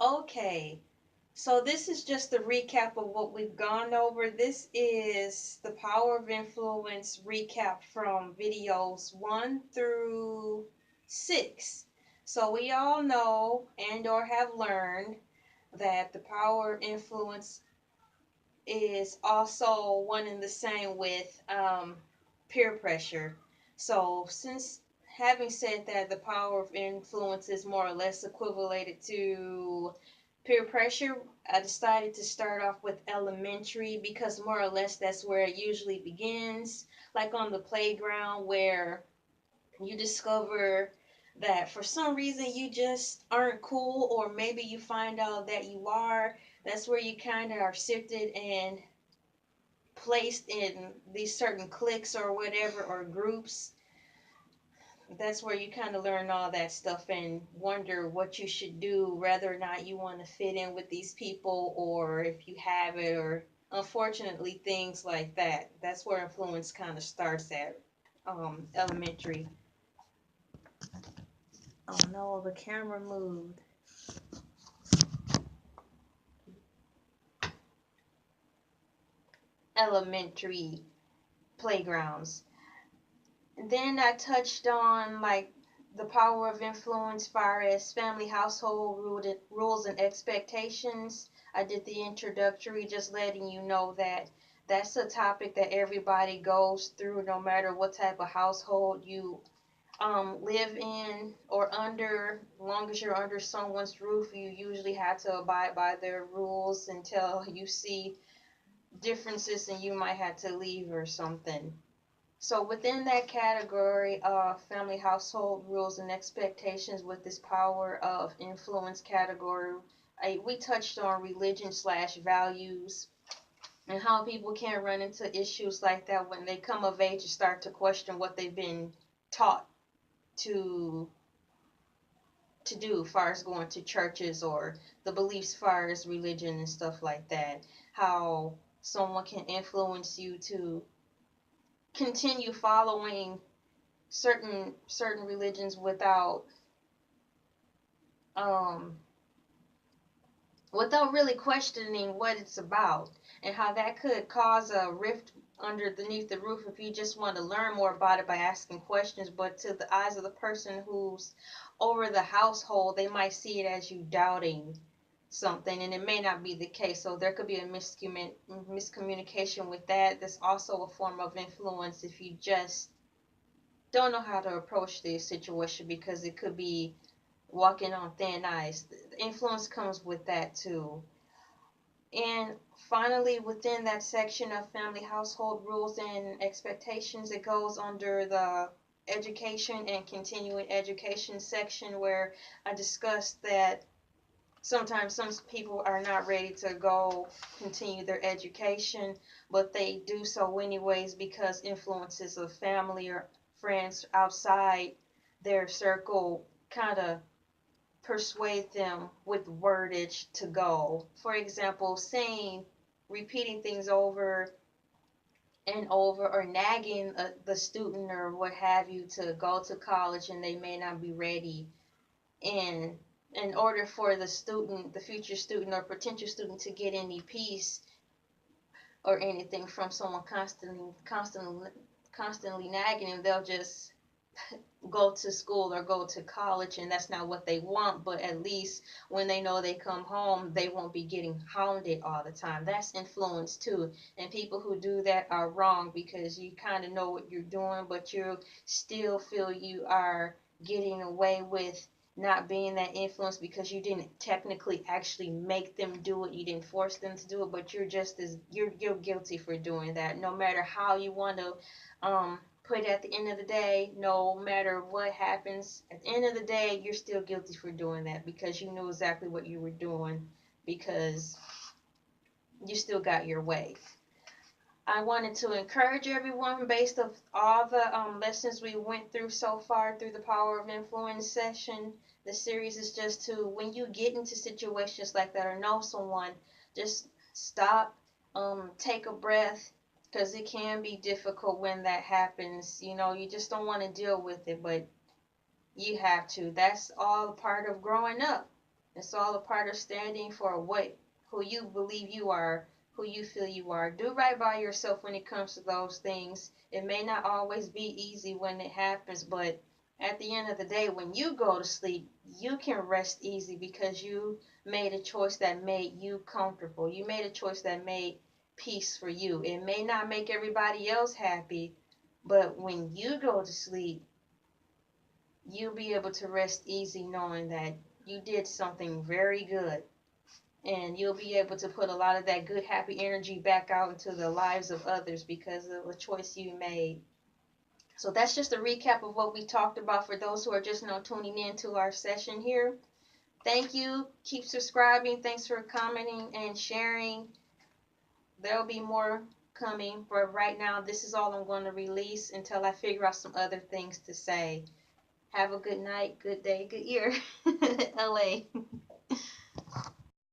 Okay, so this is just a recap of what we've gone over. This is the Power of Influence recap from videos 1 through 6. So we all know and or have learned that the power of influence is also one and the same with peer pressure. So since having said that, the power of influence is more or less equated to peer pressure, I decided to start off with elementary because more or less that's where it usually begins, like on the playground where you discover that for some reason you just aren't cool, or maybe you find out that you are. That's where you kind of are sifted and placed in these certain cliques or whatever, or groups. That's where you kind of learn all that stuff and wonder what you should do, whether or not you want to fit in with these people, or if you have it, or unfortunately things like that. That's where influence kind of starts at elementary. Oh no, the camera moved. Elementary playgrounds. Then I touched on like the power of influence far as family household rules and expectations. I did the introductory, just letting you know that that's a topic that everybody goes through, no matter what type of household you live in or under. As long as you're under someone's roof, you usually have to abide by their rules until you see differences and you might have to leave or something. So within that category of family household rules and expectations, with this power of influence category, we touched on religion slash values and how people can run into issues like that when they come of age and start to question what they've been taught to do as far as going to churches, or the beliefs as far as religion and stuff like that. How someone can influence you to continue following certain religions um without really questioning what it's about, and how that could cause a rift underneath the roof if you just want to learn more about it by asking questions. But to the eyes of the person who's over the household, they might see it as you doubting something, and it may not be the case. So there could be a miscommunication with that. That's also a form of influence if you just don't know how to approach the situation, because it could be walking on thin ice. The influence comes with that too. And finally, within that section of family household rules and expectations, it goes under the education and continuing education section, where I discussed that sometimes some people are not ready to go continue their education, but they do so anyways because influences of family or friends outside their circle kind of persuade them with wordage to go. For example, saying, repeating things over and over, or nagging the student or what have you to go to college and they may not be ready. And in order for the student, the future student or potential student, to get any peace or anything from someone constantly nagging them, they'll just go to school or go to college, and that's not what they want. But at least when they know they come home, they won't be getting hounded all the time. That's influence too, and people who do that are wrong, because you kind of know what you're doing, but you still feel you are getting away with not being that influence, because you didn't technically actually make them do it, you didn't force them to do it, but you're guilty for doing that, no matter how you want to put at the end of the day. No matter what happens, at the end of the day, you're still guilty for doing that, because you knew exactly what you were doing, because you still got your way. I wanted to encourage everyone, based on all the lessons we went through so far through the power of influence session. The series is just to, when you get into situations like that or know someone, just stop, take a breath, because it can be difficult when that happens. You know, you just don't want to deal with it, but you have to. That's all part of growing up. It's all a part of standing for who you believe you are, who you feel you are. Do right by yourself when it comes to those things. It may not always be easy when it happens, but at the end of the day, when you go to sleep, you can rest easy because you made a choice that made you comfortable. You made a choice that made peace for you. It may not make everybody else happy, but when you go to sleep, you'll be able to rest easy knowing that you did something very good, and you'll be able to put a lot of that good happy energy back out into the lives of others because of the choice you made. So that's just a recap of what we talked about for those who are just now tuning in to our session here. Thank you. Keep subscribing. Thanks for commenting and sharing. There'll be more coming, but right now this is all I'm going to release until I figure out some other things to say. Have a good night, good day, good year. LA.